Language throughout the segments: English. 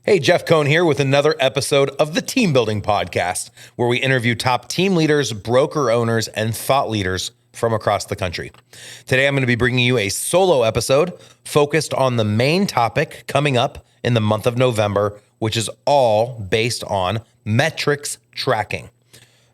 Hey, Jeff Cohn here with another episode of the Team Building Podcast, where we interview top team leaders, broker owners, and thought leaders from across the country. Today, I'm going to be bringing you a solo episode focused on the main topic coming up in the month of November, which is all based on metrics tracking.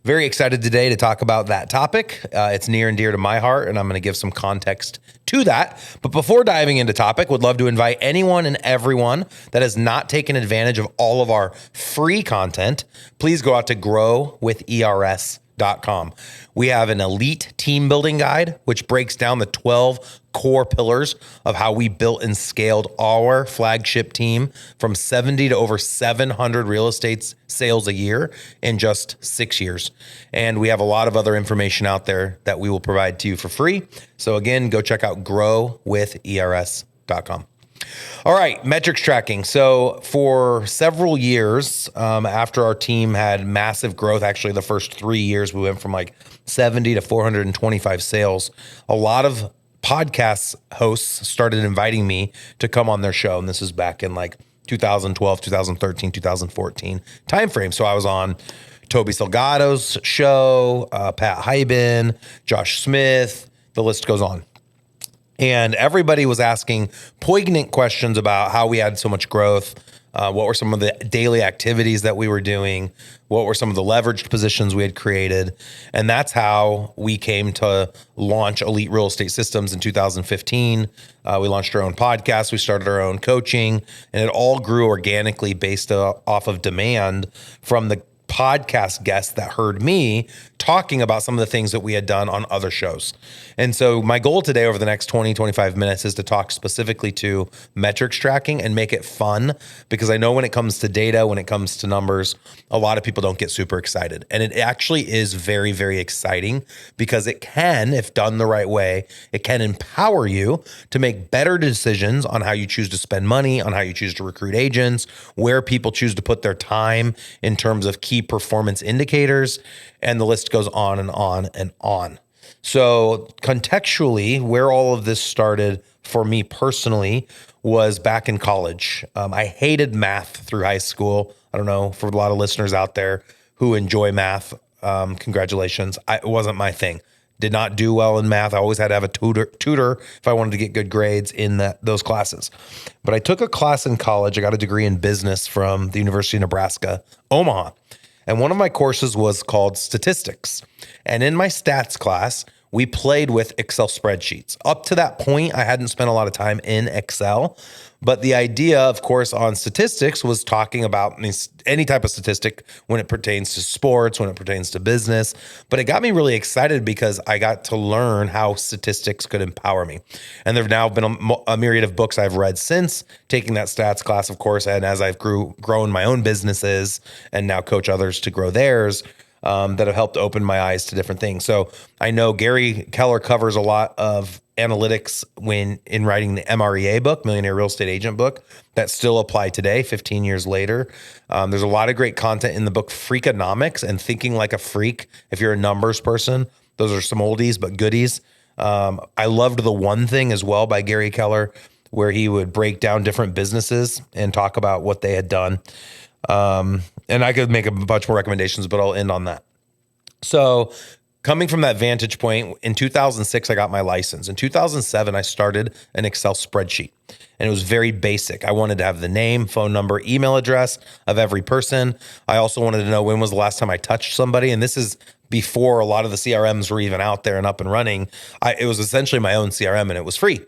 Very excited today to talk about that topic. It's near and dear to my heart, and I'm going to give some context to that. But before diving into topic, would love to invite anyone and everyone that has not taken advantage of all of our free content. Please go out to growwithers.com. We have an elite team building guide, which breaks down the 12 core pillars of how we built and scaled our flagship team from 70 to over 700 real estate sales a year in just 6 years. And we have a lot of other information out there that we will provide to you for free. So again, go check out growwithers.com. All right, metrics tracking. So for several years after our team had massive growth, actually the first 3 years, we went from like 70 to 425 sales. A lot of podcast hosts started inviting me to come on their show. And this is back in like 2012, 2013, 2014 timeframe. So I was on Toby Salgado's show, Pat Hyben, Josh Smith, the list goes on. And everybody was asking poignant questions about how we had so much growth. What were some of the daily activities that we were doing? What were some of the leveraged positions we had created? And that's how we came to launch Elite Real Estate Systems in 2015. We launched our own podcast. We started our own coaching, and it all grew organically based off of demand from the podcast guests that heard me talking about some of the things that we had done on other shows. And so my goal today over the next 20, 25 minutes is to talk specifically to metrics tracking and make it fun, because I know when it comes to data, when it comes to numbers, a lot of people don't get super excited. And it actually is very, very exciting, because it can, if done the right way, it can empower you to make better decisions on how you choose to spend money, on how you choose to recruit agents, where people choose to put their time in terms of key performance indicators, and the list goes on and on and on. So contextually, where all of this started for me personally was back in college. I hated math through high school. I don't know, for a lot of listeners out there who enjoy math, congratulations. It wasn't my thing. Did not do well in math. I always had to have a tutor if I wanted to get good grades in those classes. But I took a class in college. I got a degree in business from the University of Nebraska, Omaha. And one of my courses was called statistics. And in my stats class, we played with Excel spreadsheets. Up to that point, I hadn't spent a lot of time in Excel. But the idea, of course, on statistics was talking about any type of statistic when it pertains to sports, when it pertains to business. But it got me really excited because I got to learn how statistics could empower me. And there have now been a myriad of books I've read since taking that stats class, of course. And as I've grown my own businesses and now coach others to grow theirs, that have helped open my eyes to different things. So I know Gary Keller covers a lot of analytics when in writing the MREA book, Millionaire Real Estate Agent book, that still apply today, 15 years later. There's a lot of great content in the book Freakonomics and Thinking Like a Freak. If you're a numbers person, those are some oldies but goodies. I loved The One Thing as well by Gary Keller, where he would break down different businesses and talk about what they had done. And I could make a bunch more recommendations, but I'll end on that. So coming from that vantage point, in 2006, I got my license. In 2007, I started an Excel spreadsheet, and it was very basic. I wanted to have the name, phone number, email address of every person. I also wanted to know when was the last time I touched somebody. And this is before a lot of the CRMs were even out there and up and running. It was essentially my own CRM, and it was free.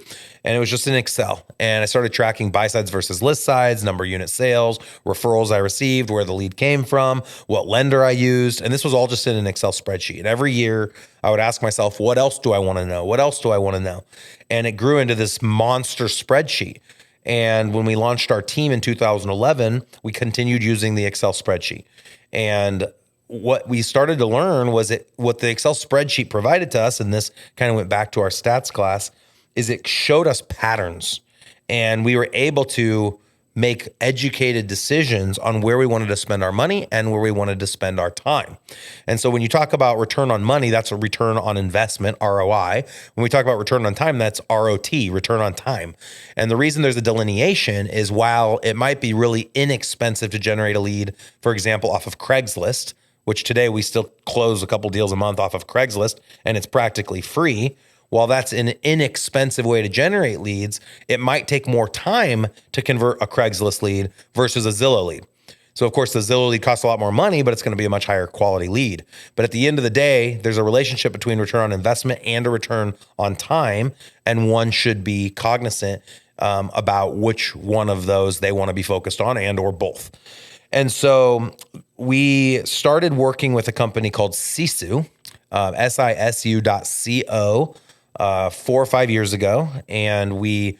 And it was just in Excel. And I started tracking buy sides versus list sides, number of unit sales, referrals I received, where the lead came from, what lender I used. And this was all just in an Excel spreadsheet. And every year I would ask myself, what else do I want to know? What else do I want to know? And it grew into this monster spreadsheet. And when we launched our team in 2011, we continued using the Excel spreadsheet. And what we started to learn was what the Excel spreadsheet provided to us, and this kind of went back to our stats class, is it showed us patterns. And we were able to make educated decisions on where we wanted to spend our money and where we wanted to spend our time. And so when you talk about return on money, that's a return on investment, ROI. When we talk about return on time, that's ROT, return on time. And the reason there's a delineation is while it might be really inexpensive to generate a lead, for example, off of Craigslist, which today we still close a couple deals a month off of Craigslist, and it's practically free. While that's an inexpensive way to generate leads, it might take more time to convert a Craigslist lead versus a Zillow lead. So of course, the Zillow lead costs a lot more money, but it's going to be a much higher quality lead. But at the end of the day, there's a relationship between return on investment and a return on time, and one should be cognizant about which one of those they want to be focused on, and or both. And so we started working with a company called Sisu, sisu.co, 4 or 5 years ago. And we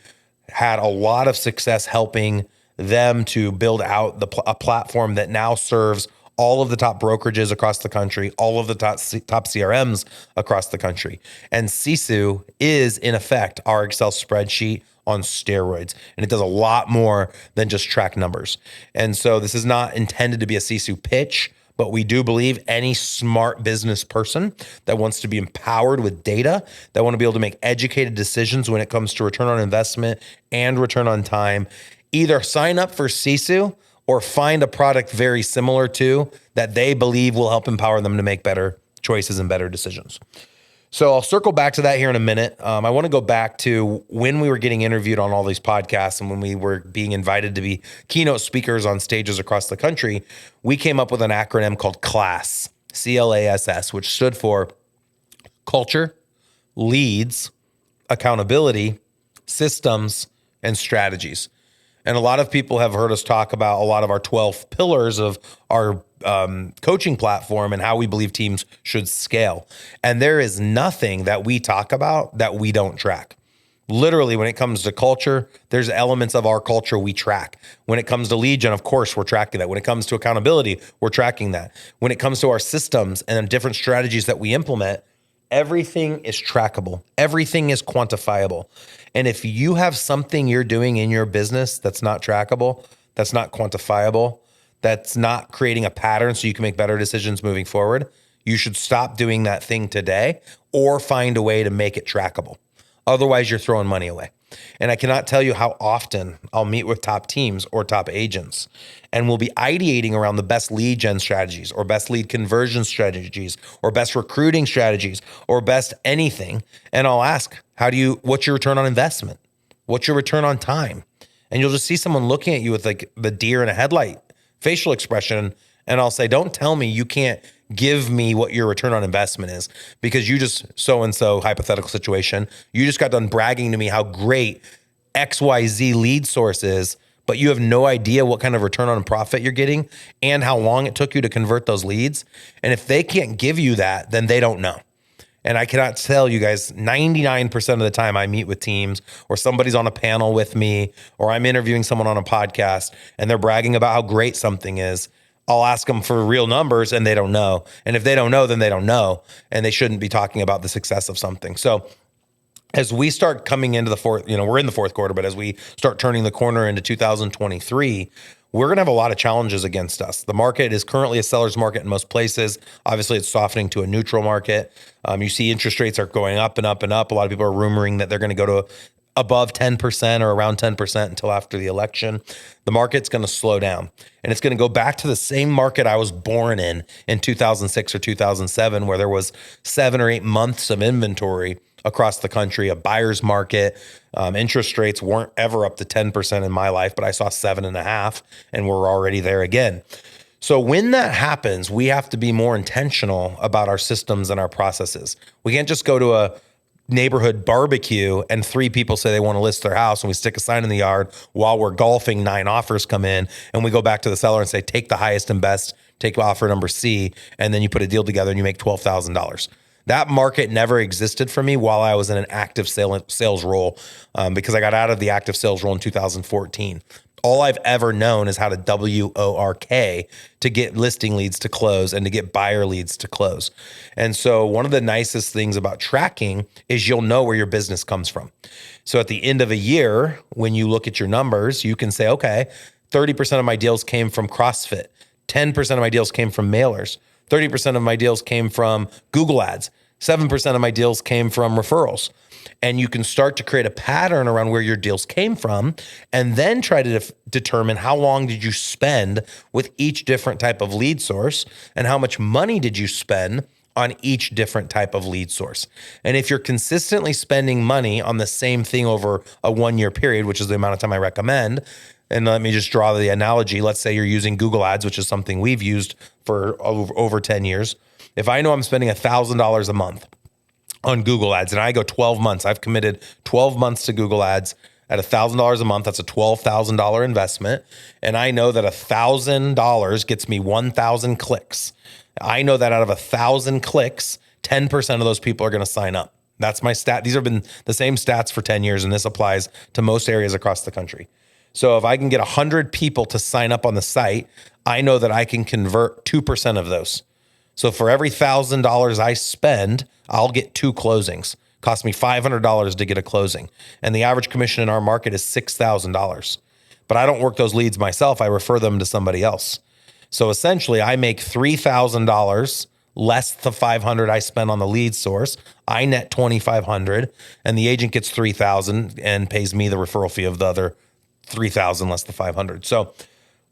had a lot of success helping them to build out a platform that now serves all of the top brokerages across the country, all of the top CRMs across the country. And Sisu is, in effect, our Excel spreadsheet on steroids. And it does a lot more than just track numbers. And so this is not intended to be a Sisu pitch, but we do believe any smart business person that wants to be empowered with data, that want to be able to make educated decisions when it comes to return on investment and return on time, either sign up for Sisu or find a product very similar to that they believe will help empower them to make better choices and better decisions. So I'll circle back to that here in a minute. I want to go back to when we were getting interviewed on all these podcasts and when we were being invited to be keynote speakers on stages across the country. We came up with an acronym called CLASS, CLASS, which stood for culture, leads, accountability, systems, and strategies. And a lot of people have heard us talk about a lot of our 12 pillars of our coaching platform and how we believe teams should scale. And there is nothing that we talk about that we don't track. Literally, when it comes to culture, there's elements of our culture we track. When it comes to lead gen, of course, we're tracking that. When it comes to accountability, we're tracking that. When it comes to our systems and different strategies that we implement, everything is trackable. Everything is quantifiable. And if you have something you're doing in your business that's not trackable, that's not quantifiable, that's not creating a pattern so you can make better decisions moving forward, you should stop doing that thing today or find a way to make it trackable. Otherwise, you're throwing money away. And I cannot tell you how often I'll meet with top teams or top agents, and we'll be ideating around the best lead gen strategies or best lead conversion strategies or best recruiting strategies or best anything. And I'll ask, what's your return on investment? What's your return on time? And you'll just see someone looking at you with like the deer in a headlight facial expression. And I'll say, don't tell me you can't give me what your return on investment is, because you just so-and-so hypothetical situation, you just got done bragging to me how great XYZ lead source is, but you have no idea what kind of return on profit you're getting and how long it took you to convert those leads. And if they can't give you that, then they don't know. And I cannot tell you guys, 99% of the time I meet with teams or somebody's on a panel with me or I'm interviewing someone on a podcast and they're bragging about how great something is, I'll ask them for real numbers and they don't know. And if they don't know, then they don't know. And they shouldn't be talking about the success of something. So as we start coming into the fourth, we're in the fourth quarter, but as we start turning the corner into 2023, we're going to have a lot of challenges against us. The market is currently a seller's market in most places. Obviously, it's softening to a neutral market. You see interest rates are going up and up and up. A lot of people are rumoring that they're going to go to above 10% or around 10% until after the election. The market's going to slow down, and it's going to go back to the same market I was born in 2006 or 2007, where there was 7 or 8 months of inventory across the country, a buyer's market. Interest rates weren't ever up to 10% in my life, but I saw 7.5%, and we're already there again. So when that happens, we have to be more intentional about our systems and our processes. We can't just go to a neighborhood barbecue and 3 people say they want to list their house and we stick a sign in the yard while we're golfing, 9 offers come in and we go back to the seller and say, take the highest and best, take offer number C, and then you put a deal together and you make $12,000. That market never existed for me while I was in an active sales role, because I got out of the active sales role in 2014. All I've ever known is how to WORK to get listing leads to close and to get buyer leads to close. And so one of the nicest things about tracking is you'll know where your business comes from. So at the end of a year, when you look at your numbers, you can say, okay, 30% of my deals came from CrossFit. 10% of my deals came from mailers. 30% of my deals came from Google ads. 7% of my deals came from referrals. And you can start to create a pattern around where your deals came from, and then try to determine how long did you spend with each different type of lead source, and how much money did you spend on each different type of lead source. And if you're consistently spending money on the same thing over a 1-year period, which is the amount of time I recommend, and let me just draw the analogy. Let's say you're using Google ads, which is something we've used for over 10 years. If I know I'm spending $1,000 a month on Google ads, and I go 12 months, I've committed 12 months to Google ads at $1,000 a month. That's a $12,000 investment. And I know that $1,000 gets me 1,000 clicks. I know that out of 1,000 clicks, 10% of those people are going to sign up. That's my stat. These have been the same stats for 10 years, and this applies to most areas across the country. So if I can get 100 people to sign up on the site, I know that I can convert 2% of those. So for every $1,000 I spend, I'll get 2 closings. Cost me $500 to get a closing. And the average commission in our market is $6,000. But I don't work those leads myself. I refer them to somebody else. So essentially, I make $3,000 less the $500 I spend on the lead source. I net $2,500, and the agent gets $3,000 and pays me the referral fee of the other $3,000 less the $500. So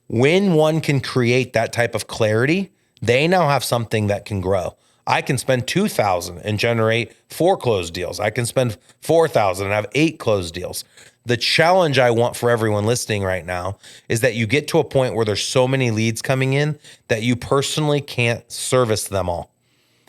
when one can create that type of clarity, they now have something that can grow. I can spend $2,000 and generate 4 closed deals. I can spend $4,000 and have 8 closed deals. The challenge I want for everyone listening right now is that you get to a point where there's so many leads coming in that you personally can't service them all.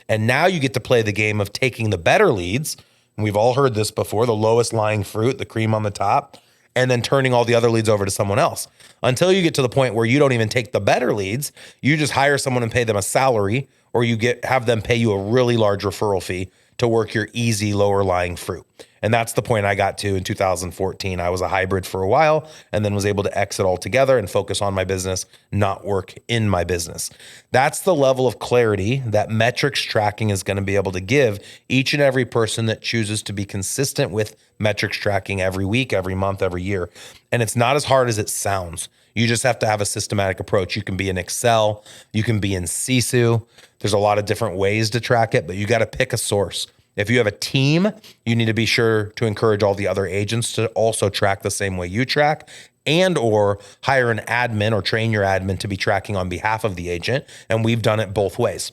And now you get to play the game of taking the better leads. And we've all heard this before, the lowest lying fruit, the cream on the top, and then turning all the other leads over to someone else. Until you get to the point where you don't even take the better leads, you just hire someone and pay them a salary, or you have them pay you a really large referral fee to work your easy lower lying fruit. And that's the point I got to in 2014. I was a hybrid for a while and then was able to exit altogether and focus on my business, not work in my business. That's the level of clarity that metrics tracking is going to be able to give each and every person that chooses to be consistent with metrics tracking every week, every month, every year. And it's not as hard as it sounds. You just have to have a systematic approach. You can be in Excel, you can be in Sisu. There's a lot of different ways to track it, but you got to pick a source. If you have a team, you need to be sure to encourage all the other agents to also track the same way you track, and or hire an admin or train your admin to be tracking on behalf of the agent. And we've done it both ways.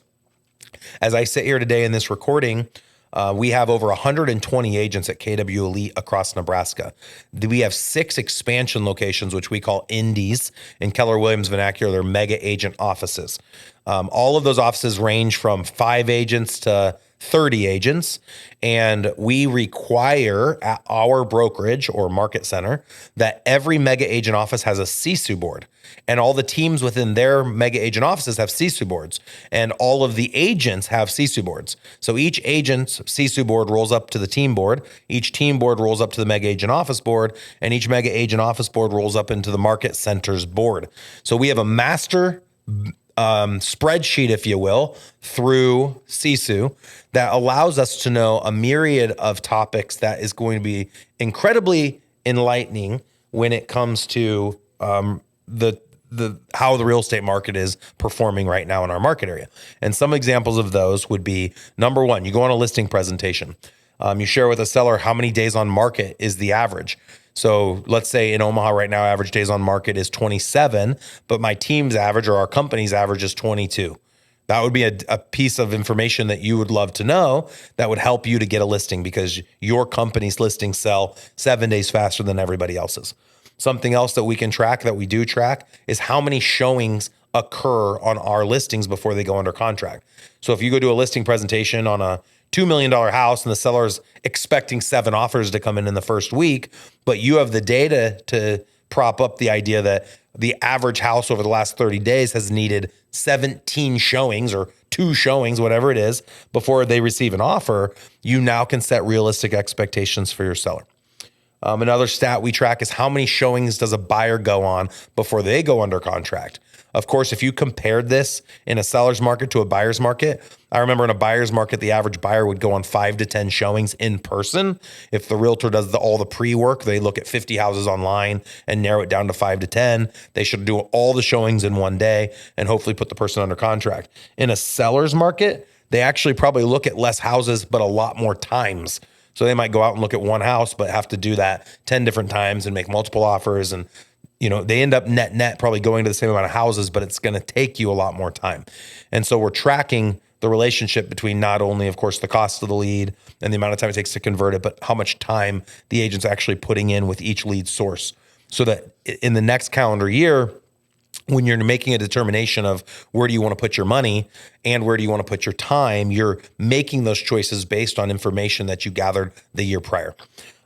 As I sit here today in this recording, we have over 120 agents at KW Elite across Nebraska. We have 6 expansion locations, which we call indies. In Keller Williams vernacular, they're mega agent offices. All of those offices range from 5 agents to 30 agents, and we require at our brokerage or market center that every mega agent office has a CISU board, and all the teams within their mega agent offices have CISU boards, and all of the agents have CISU boards. So each agent's CISU board rolls up to the team board, each team board rolls up to the mega agent office board, and each mega agent office board rolls up into the market center's board. So we have a master spreadsheet, if you will, through Sisu that allows us to know a myriad of topics that is going to be incredibly enlightening when it comes to the how the real estate market is performing right now in our market area. And some examples of those would be, number one, you go on a listing presentation. You share with a seller how many days on market is the average. So let's say in Omaha right now, average days on market is 27, but my team's average or our company's average is 22. That would be a piece of information that you would love to know that would help you to get a listing, because your company's listings sell 7 days faster than everybody else's. Something else that we can track, that we do track, is how many showings occur on our listings before they go under contract. So if you go to a listing presentation on a $2 million house and the seller's expecting 7 offers to come in the first week, but you have the data to prop up the idea that the average house over the last 30 days has needed 17 showings or 2 showings, whatever it is, before they receive an offer, you now can set realistic expectations for your seller. Another stat we track is how many showings does a buyer go on before they go under contract. Of course, if you compared this in a seller's market to a buyer's market, I remember in a buyer's market, the average buyer would go on 5 to 10 showings in person. If the realtor does all the pre-work, they look at 50 houses online and narrow it down to 5 to 10. They should do all the showings in one day and hopefully put the person under contract. In a seller's market, they actually probably look at less houses, but a lot more times. So they might go out and look at one house, but have to do that 10 different times and make multiple offers. And, they end up net probably going to the same amount of houses, but it's going to take you a lot more time. And so we're tracking the relationship between not only, of course, the cost of the lead and the amount of time it takes to convert it, but how much time the agent's actually putting in with each lead source. So that in the next calendar year, when you're making a determination of where do you want to put your money and where do you want to put your time, you're making those choices based on information that you gathered the year prior.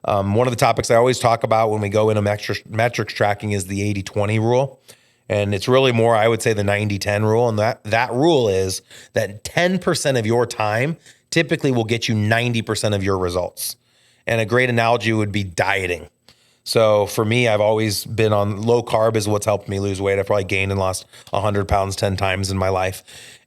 One of the topics I always talk about when we go into metrics tracking is the 80-20 rule. And it's really more, I would say, the 90-10 rule. And that rule is that 10% of your time typically will get you 90% of your results. And a great analogy would be dieting. So for me, I've always been on low carb is what's helped me lose weight. I've probably gained and lost 100 pounds 10 times in my life.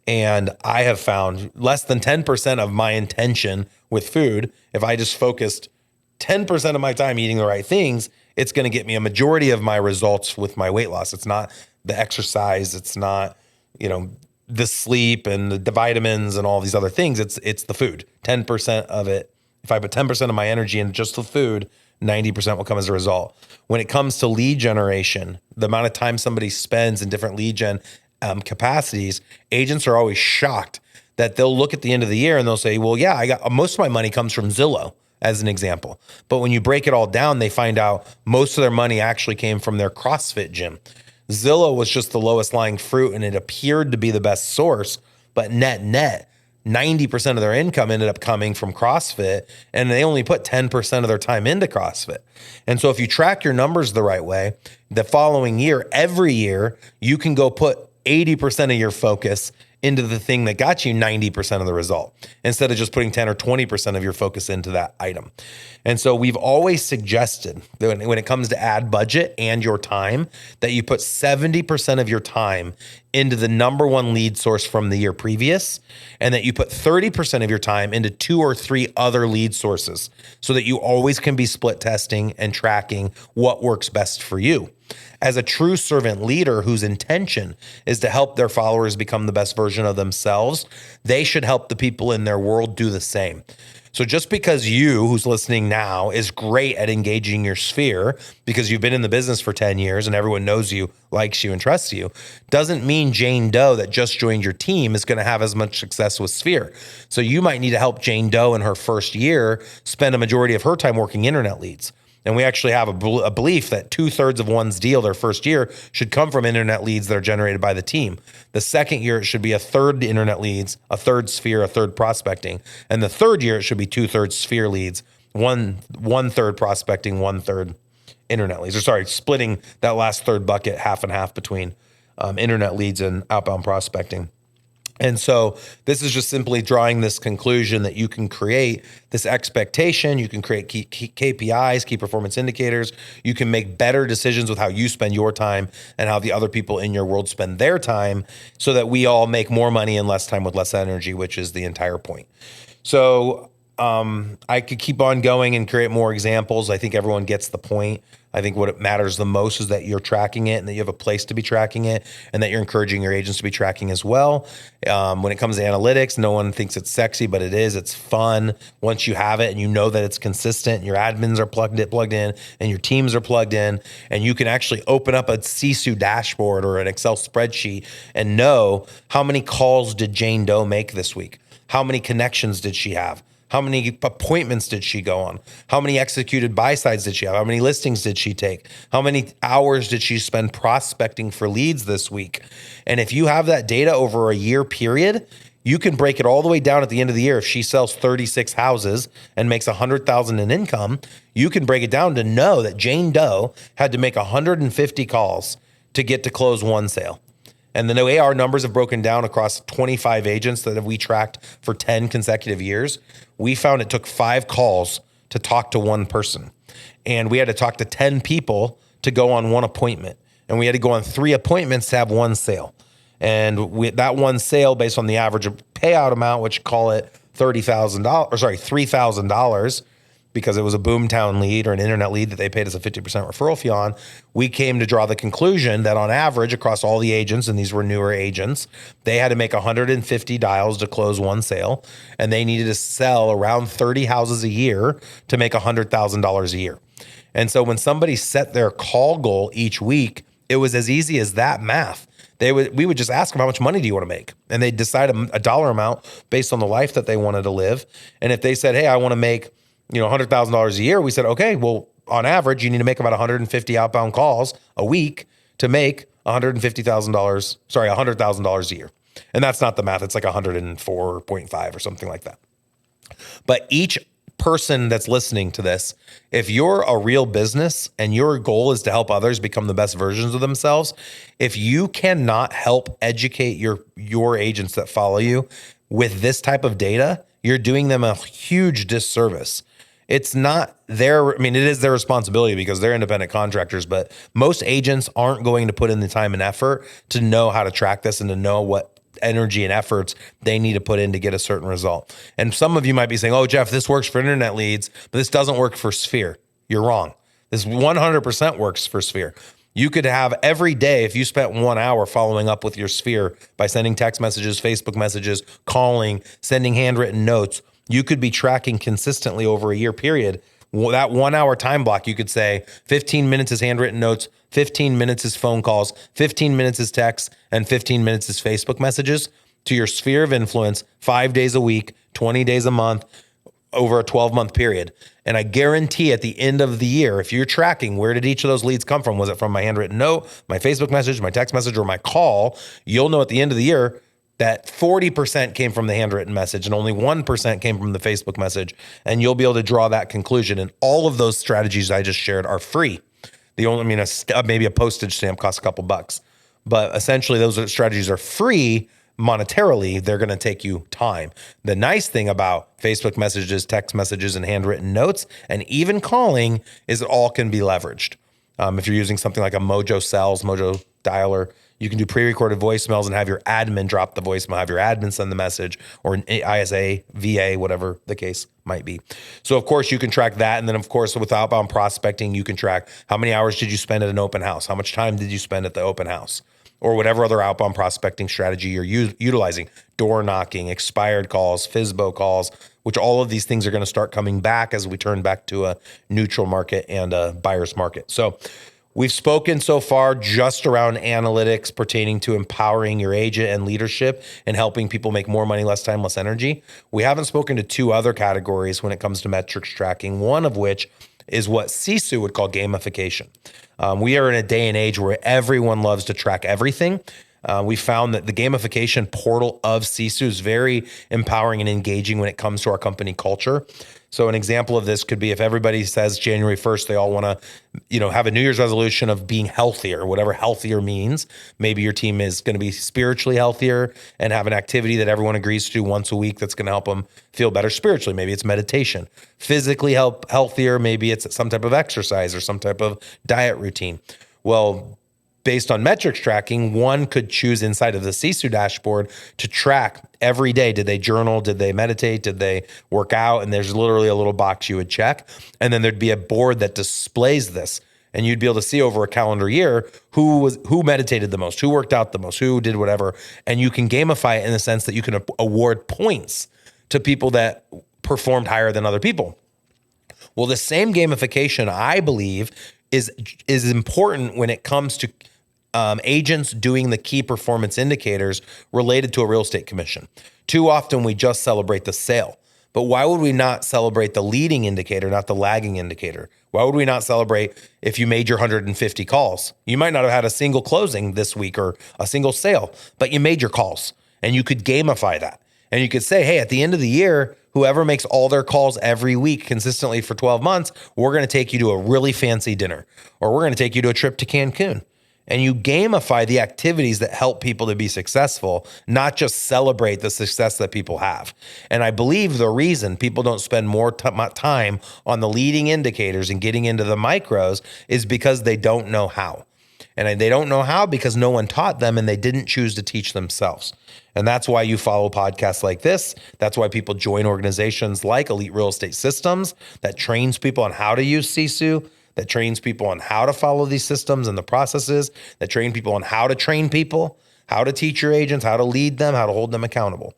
And I have found less than 10% of my intention with food, if I just focused 10% of my time eating the right things, it's going to get me a majority of my results with my weight loss. It's not the exercise. It's not, the sleep and the vitamins and all these other things. It's the food. 10% of it. If I put 10% of my energy into just the food, 90% will come as a result. When it comes to lead generation, the amount of time somebody spends in different lead gen capacities, agents are always shocked that they'll look at the end of the year and they'll say, well, yeah, I got most of my money comes from Zillow, as an example. But when you break it all down, they find out most of their money actually came from their CrossFit gym. Zillow was just the lowest lying fruit and it appeared to be the best source, but net, 90% of their income ended up coming from CrossFit, and they only put 10% of their time into CrossFit. And so if you track your numbers the right way, the following year, every year, you can go put 80% of your focus into the thing that got you 90% of the result instead of just putting 10 or 20% of your focus into that item. And so we've always suggested that when it comes to ad budget and your time, that you put 70% of your time into the number one lead source from the year previous, and that you put 30% of your time into 2 or 3 other lead sources so that you always can be split testing and tracking what works best for you. As a true servant leader whose intention is to help their followers become the best version of themselves, they should help the people in their world do the same. So just because you, who's listening now, is great at engaging your sphere because you've been in the business for 10 years and everyone knows you, likes you, and trusts you, doesn't mean Jane Doe that just joined your team is going to have as much success with sphere. So you might need to help Jane Doe in her first year spend a majority of her time working internet leads. And we actually have a belief that 2/3 of one's deal their first year should come from internet leads that are generated by the team. The second year, it should be 1/3 internet leads, 1/3 sphere, 1/3 prospecting. And the third year, it should be 2/3 sphere leads, 1/3 prospecting, 1/3 internet leads. Or sorry, splitting that last third bucket half and half between internet leads and outbound prospecting. And so this is just simply drawing this conclusion that you can create this expectation, you can create KPIs, key performance indicators, you can make better decisions with how you spend your time and how the other people in your world spend their time so that we all make more money in less time with less energy, which is the entire point. So I could keep on going and create more examples. I think everyone gets the point. I think what matters the most is that you're tracking it and that you have a place to be tracking it and that you're encouraging your agents to be tracking as well. When it comes to analytics, no one thinks it's sexy, but it is. It's fun once you have it and you know that it's consistent and your admins are plugged in and your teams are plugged in, and you can actually open up a CSU dashboard or an Excel spreadsheet and know how many calls did Jane Doe make this week? How many connections did she have? How many appointments did she go on? How many executed buy-sides did she have? How many listings did she take? How many hours did she spend prospecting for leads this week? And if you have that data over a year period, you can break it all the way down at the end of the year. If she sells 36 houses and makes $100,000 in income, you can break it down to know that Jane Doe had to make 150 calls to get to close one sale. And the AR numbers have broken down across 25 agents that we tracked for 10 consecutive years. We found it took 5 calls to talk to one person. And we had to talk to 10 people to go on one appointment. And we had to go on 3 appointments to have one sale. And that one sale, based on the average payout amount, which call it $3,000, because it was a Boomtown lead or an internet lead that they paid us a 50% referral fee on, we came to draw the conclusion that on average across all the agents, and these were newer agents, they had to make 150 dials to close one sale, and they needed to sell around 30 houses a year to make $100,000 a year. And so when somebody set their call goal each week, it was as easy as that math. We would just ask them, how much money do you want to make? And they'd decide a dollar amount based on the life that they wanted to live. And if they said, hey, I want to make $100,000 a year, we said, okay, well, on average, you need to make about 150 outbound calls a week to make $100,000 a year. And that's not the math. It's like 104.5 or something like that. But each person that's listening to this, if you're a real business and your goal is to help others become the best versions of themselves, if you cannot help educate your agents that follow you with this type of data, you're doing them a huge disservice. It's not their, it is their responsibility because they're independent contractors, but most agents aren't going to put in the time and effort to know how to track this and to know what energy and efforts they need to put in to get a certain result. And some of you might be saying, oh, Jeff, this works for internet leads, but this doesn't work for Sphere. You're wrong. This 100% works for Sphere. You could have every day, if you spent 1 hour following up with your Sphere by sending text messages, Facebook messages, calling, sending handwritten notes, you could be tracking consistently over a year period. That 1 hour time block, you could say 15 minutes is handwritten notes, 15 minutes is phone calls, 15 minutes is text, and 15 minutes is Facebook messages to your sphere of influence 5 days a week, 20 days a month, over a 12-month period. And I guarantee at the end of the year, if you're tracking where did each of those leads come from, was it from my handwritten note, my Facebook message, my text message, or my call, you'll know at the end of the year that 40% came from the handwritten message and only 1% came from the Facebook message. And you'll be able to draw that conclusion. And all of those strategies I just shared are free. The only, maybe a postage stamp costs a couple bucks, but essentially those strategies are free monetarily. They're going to take you time. The nice thing about Facebook messages, text messages, and handwritten notes, and even calling, is it all can be leveraged. If you're using something like a Mojo Sells, Mojo Dialer, you can do pre-recorded voicemails and have your admin drop the voicemail, have your admin send the message, or an ISA, VA, whatever the case might be. So, of course, you can track that. And then, of course, with outbound prospecting, you can track how many hours did you spend at an open house? How much time did you spend at the open house? Or whatever other outbound prospecting strategy you're utilizing, door knocking, expired calls, FSBO calls, which all of these things are going to start coming back as we turn back to a neutral market and a buyer's market. So we've spoken so far just around analytics pertaining to empowering your agent and leadership and helping people make more money, less time, less energy. We haven't spoken to 2 other categories when it comes to metrics tracking, one of which is what Sisu would call gamification. We are in a day and age where everyone loves to track everything. We found that the gamification portal of Sisu is very empowering and engaging when it comes to our company culture. So an example of this could be if everybody says January 1st, they all want to, have a New Year's resolution of being healthier, whatever healthier means. Maybe your team is going to be spiritually healthier and have an activity that everyone agrees to once a week that's going to help them feel better spiritually. Maybe it's meditation. Physically healthier, maybe it's some type of exercise or some type of diet routine. Well, based on metrics tracking, one could choose inside of the Sisu dashboard to track every day. Did they journal? Did they meditate? Did they work out? And there's literally a little box you would check. And then there'd be a board that displays this. And you'd be able to see over a calendar year who meditated the most, who worked out the most, who did whatever. And you can gamify it in the sense that you can award points to people that performed higher than other people. Well, the same gamification, I believe, is important when it comes to agents doing the key performance indicators related to a real estate commission. Too often we just celebrate the sale, but why would we not celebrate the leading indicator, not the lagging indicator? Why would we not celebrate if you made your 150 calls? You might not have had a single closing this week or a single sale, but you made your calls, and you could gamify that. And you could say, hey, at the end of the year, whoever makes all their calls every week consistently for 12 months, we're going to take you to a really fancy dinner, or we're going to take you to a trip to Cancun. and you gamify the activities that help people to be successful, not just celebrate the success that people have. And I believe the reason people don't spend more time on the leading indicators and getting into the micros is because they don't know how. And they don't know how because no one taught them and they didn't choose to teach themselves. And that's why you follow podcasts like this. That's why people join organizations like Elite Real Estate Systems that trains people on how to use Sisu, that trains people on how to follow these systems and the processes, that train people on how to train people, how to teach your agents, how to lead them, how to hold them accountable.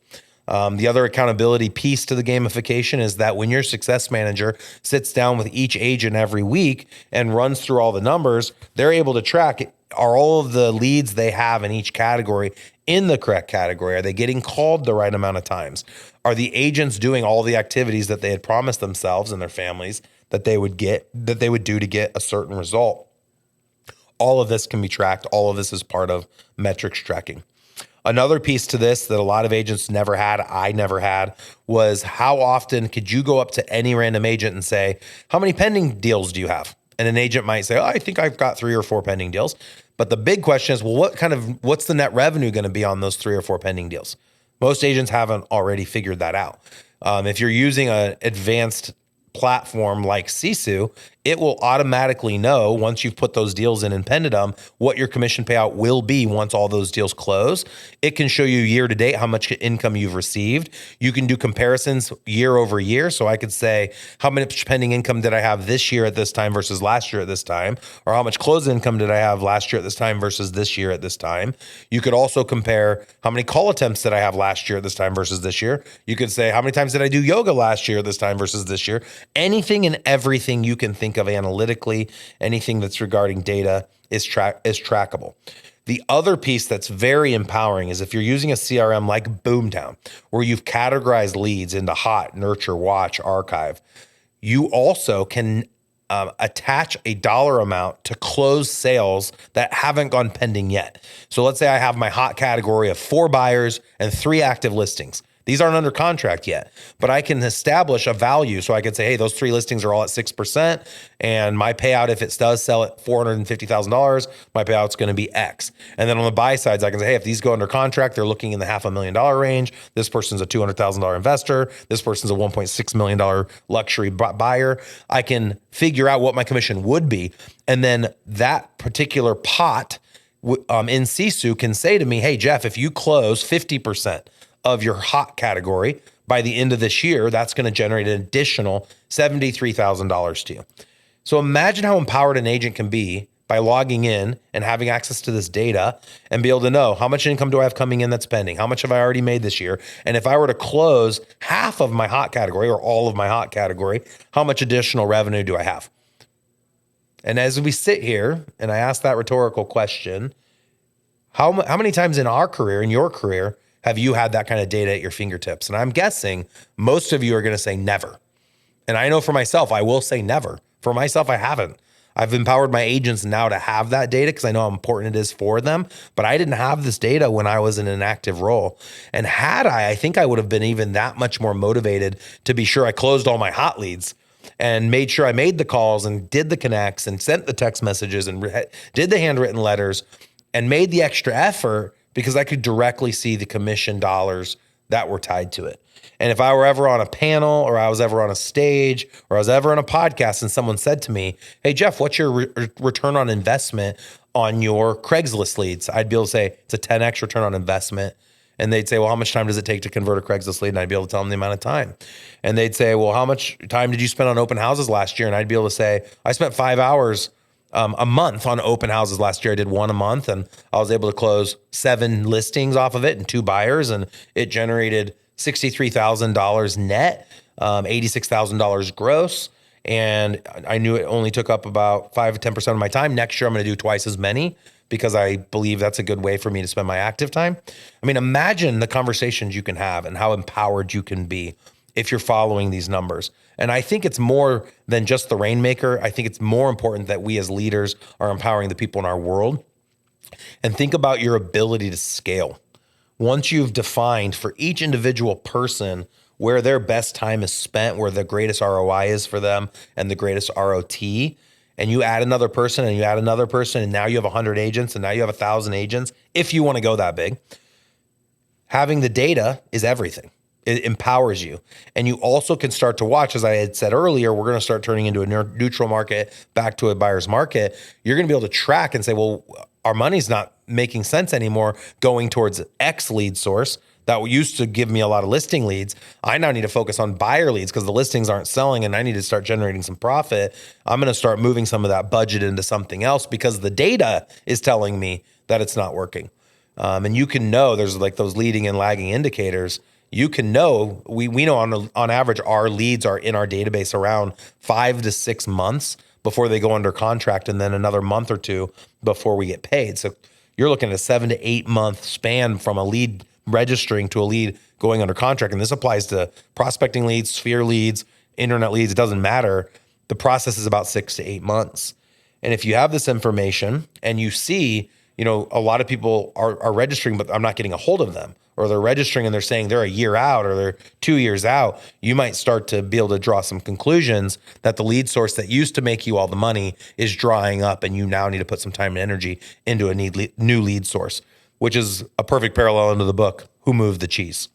The other accountability piece to the gamification is that when your success manager sits down with each agent every week and runs through all the numbers, they're able to track, are all of the leads they have in each category in the correct category? Are they getting called the right amount of times? Are the agents doing all the activities that they had promised themselves and their families that they would do to get a certain result? All of this can be tracked. All of this is part of metrics tracking. Another piece to this that a lot of agents never had, I never had, was how often could you go up to any random agent and say, how many pending deals do you have? And an agent might say, oh, I think I've got 3 or 4 pending deals. But the big question is, well, what's the net revenue going to be on those 3 or 4 pending deals? Most agents haven't already figured that out. If you're using an advanced platform like Sisu, it will automatically know once you've put those deals in and pended them, what your commission payout will be once all those deals close. It can show you year to date how much income you've received. You can do comparisons year over year. So I could say, how much pending income did I have this year at this time versus last year at this time? Or how much closed income did I have last year at this time versus this year at this time? You could also compare how many call attempts did I have last year at this time versus this year? You could say, how many times did I do yoga last year at this time versus this year? Anything and everything you can think of analytically, anything that's regarding data is trackable. The other piece that's very empowering is if you're using a CRM like Boomtown, where you've categorized leads into hot, nurture, watch, archive, you also can attach a dollar amount to close sales that haven't gone pending yet. So let's say I have my hot category of 4 buyers and 3 active listings. These aren't under contract yet, but I can establish a value. So I could say, hey, those 3 listings are all at 6%. And my payout, if it does sell at $450,000, my payout's going to be X. And then on the buy sides, I can say, hey, if these go under contract, they're looking in the $500,000 range. This person's a $200,000 investor. This person's a $1.6 million luxury buyer. I can figure out what my commission would be. And then that particular pot in Sisu can say to me, hey, Jeff, if you close 50% of your hot category by the end of this year, that's going to generate an additional $73,000 to you. So imagine how empowered an agent can be by logging in and having access to this data and be able to know how much income do I have coming in that's pending? How much have I already made this year? And if I were to close half of my hot category or all of my hot category, how much additional revenue do I have? And as we sit here and I ask that rhetorical question, how many times in our career, in your career, have you had that kind of data at your fingertips? And I'm guessing most of you are going to say never. And I know for myself, I will say never. For myself, I haven't. I've empowered my agents now to have that data because I know how important it is for them. But I didn't have this data when I was in an active role. And had I think I would have been even that much more motivated to be sure I closed all my hot leads and made sure I made the calls and did the connects and sent the text messages and did the handwritten letters and made the extra effort, because I could directly see the commission dollars that were tied to it. And if I were ever on a panel or I was ever on a stage or I was ever on a podcast and someone said to me, hey, Jeff, what's your return on investment on your Craigslist leads? I'd be able to say it's a 10X return on investment. And they'd say, well, how much time does it take to convert a Craigslist lead? And I'd be able to tell them the amount of time. And they'd say, well, how much time did you spend on open houses last year? And I'd be able to say, I spent 5 hours a month on open houses last year. I did 1 a month and I was able to close 7 listings off of it and 2 buyers. And it generated $63,000 net, $86,000 gross. And I knew it only took up about 5 to 10% of my time. Next year, I'm going to do twice as many because I believe that's a good way for me to spend my active time. I mean, imagine the conversations you can have and how empowered you can be if you're following these numbers. And I think it's more than just the rainmaker. I think it's more important that we as leaders are empowering the people in our world. And think about your ability to scale. Once you've defined for each individual person where their best time is spent, where the greatest ROI is for them and the greatest ROT, and you add another person and you add another person, and now you have 100 agents and now you have 1,000 agents, if you want to go that big, having the data is everything. It empowers you. And you also can start to watch, as I had said earlier, we're going to start turning into a neutral market back to a buyer's market. You're going to be able to track and say, well, our money's not making sense anymore going towards X lead source that used to give me a lot of listing leads. I now need to focus on buyer leads because the listings aren't selling and I need to start generating some profit. I'm going to start moving some of that budget into something else because the data is telling me that it's not working. And you can know there's like those leading and lagging indicators. You can know, we know on average, our leads are in our database around 5 to 6 months before they go under contract, and then another month or two before we get paid. So you're looking at a 7 to 8 month span from a lead registering to a lead going under contract. And this applies to prospecting leads, sphere leads, internet leads. It doesn't matter. The process is about 6 to 8 months. And if you have this information and you see, a lot of people are registering, but I'm not getting a hold of them, or they're registering and they're saying they're a year out or they're 2 years out, you might start to be able to draw some conclusions that the lead source that used to make you all the money is drying up, and you now need to put some time and energy into a new lead source, which is a perfect parallel into the book, Who Moved the Cheese?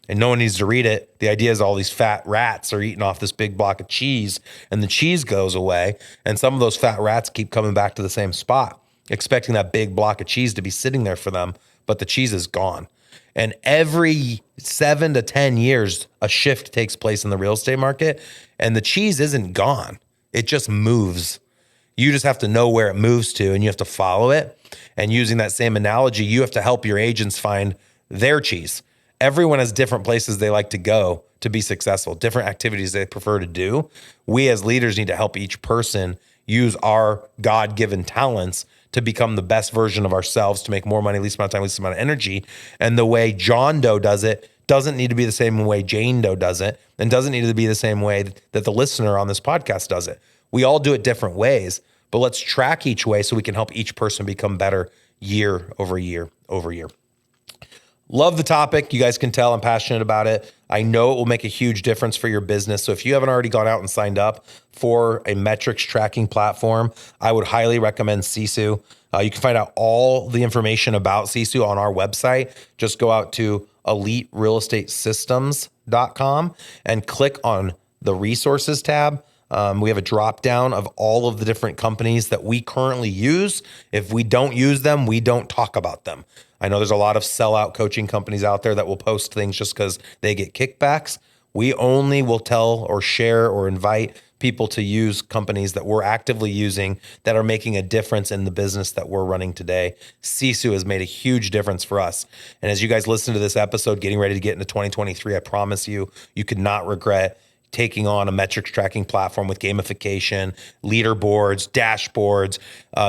And no one needs to read it. The idea is all these fat rats are eating off this big block of cheese, and the cheese goes away, and some of those fat rats keep coming back to the same spot, expecting that big block of cheese to be sitting there for them, but the cheese is gone. And every 7 to 10 years, a shift takes place in the real estate market, and the cheese isn't gone. It just moves. You just have to know where it moves to, and you have to follow it. And using that same analogy, you have to help your agents find their cheese. Everyone has different places they like to go to be successful, different activities they prefer to do. We as leaders need to help each person use our God-given talents to become the best version of ourselves, to make more money, least amount of time, least amount of energy. And the way John Doe does it doesn't need to be the same way Jane Doe does it, and doesn't need to be the same way that the listener on this podcast does it. We all do it different ways, but let's track each way so we can help each person become better year over year over year. Love the topic. You guys can tell I'm passionate about it. I know it will make a huge difference for your business. So if you haven't already gone out and signed up for a metrics tracking platform, I would highly recommend Sisu. You can find out all the information about Sisu on our website. Just go out to eliterealestatesystems.com and click on the resources tab. We have a drop down of all of the different companies that we currently use. If we don't use them, we don't talk about them. I know there's a lot of sellout coaching companies out there that will post things just because they get kickbacks. We only will tell or share or invite people to use companies that we're actively using that are making a difference in the business that we're running today. Sisu has made a huge difference for us. And as you guys listen to this episode, getting ready to get into 2023, I promise you, you could not regret taking on a metrics tracking platform with gamification, leaderboards, dashboards.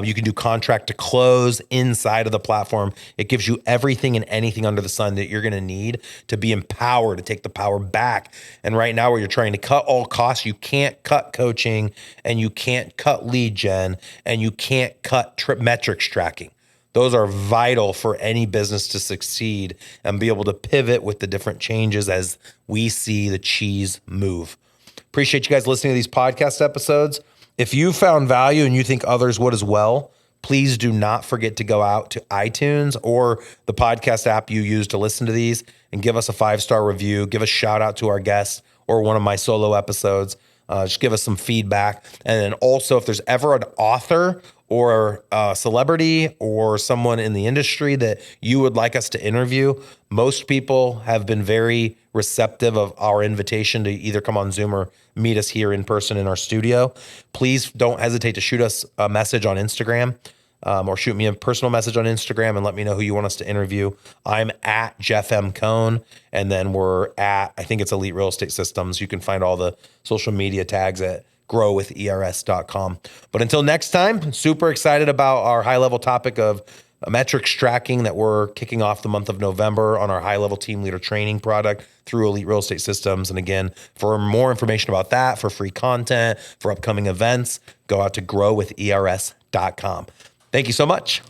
You can do contract to close inside of the platform. It gives you everything and anything under the sun that you're going to need to be empowered, to take the power back. And right now, where you're trying to cut all costs, you can't cut coaching, and you can't cut lead gen, and you can't cut metrics tracking. Those are vital for any business to succeed and be able to pivot with the different changes as we see the cheese move. Appreciate you guys listening to these podcast episodes. If you found value and you think others would as well, please do not forget to go out to iTunes or the podcast app you use to listen to these and give us a 5-star review. Give a shout out to our guests or one of my solo episodes. Just give us some feedback. And then also, if there's ever an author or a celebrity or someone in the industry that you would like us to interview, most people have been very receptive of our invitation to either come on Zoom or meet us here in person in our studio. Please don't hesitate to shoot us a message on Instagram. Or shoot me a personal message on Instagram and let me know who you want us to interview. I'm at Jeff M. Cohn, and then we're at, I think it's Elite Real Estate Systems. You can find all the social media tags at growwithers.com. But until next time, super excited about our high-level topic of metrics tracking that we're kicking off the month of November on our high-level team leader training product through Elite Real Estate Systems. And again, for more information about that, for free content, for upcoming events, go out to growwithers.com. Thank you so much.